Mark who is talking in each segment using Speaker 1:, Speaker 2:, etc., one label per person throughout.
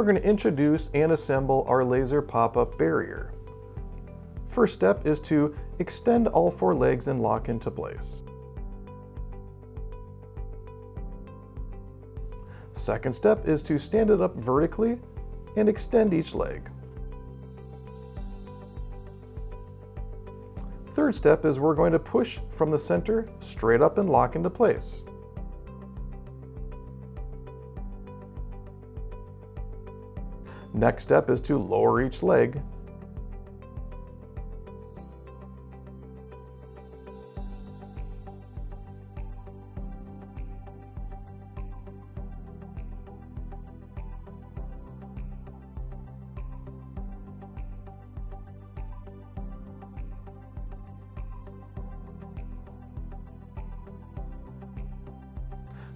Speaker 1: going to introduce and assemble our laser pop-up barrier. First step is to extend all 4 legs and lock into place. Second step is to stand it up vertically and extend each leg. Third step is we're going to push from the center straight up and lock into place. Next step is to lower each leg.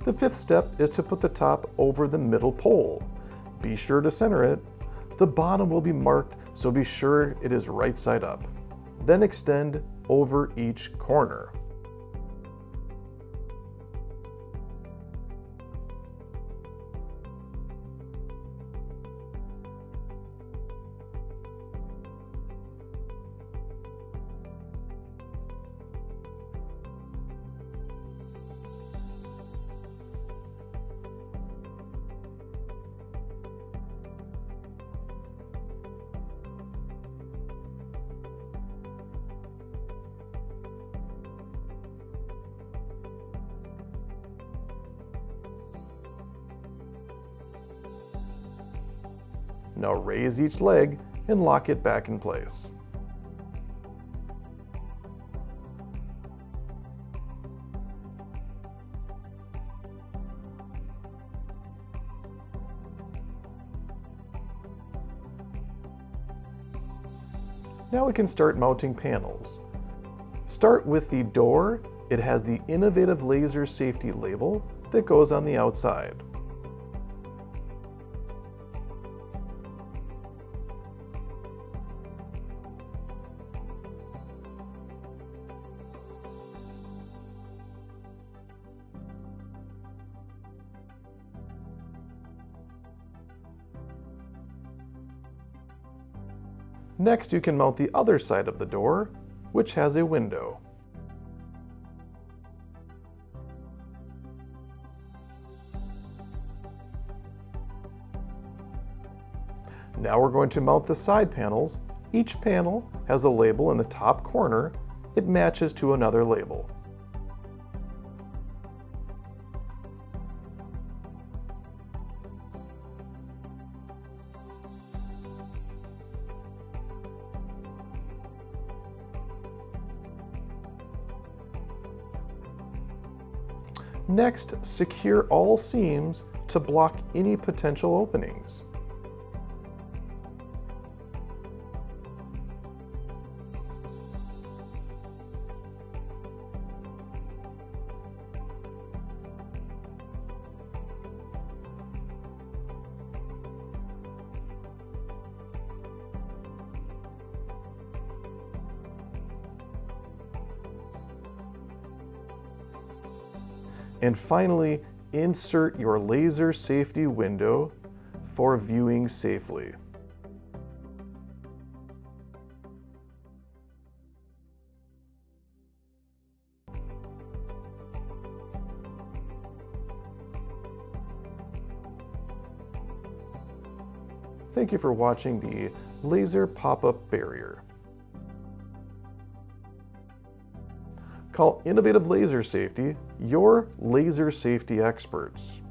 Speaker 1: The fifth step is to put the top over the middle pole. Be sure to center it. The bottom will be marked, so be sure it is right side up. Then extend over each corner. Now raise each leg and lock it back in place. Now we can start mounting panels. Start with the door. It has the Innovative Laser Safety label that goes on the outside. Next, you can mount the other side of the door, which has a window. Now we're going to mount the side panels. Each panel has a label in the top corner. It matches to another label. Next, secure all seams to block any potential openings. And finally, insert your laser safety window for viewing safely. Thank you for watching the laser pop-up barrier. Call Innovative Laser Safety, your laser safety experts.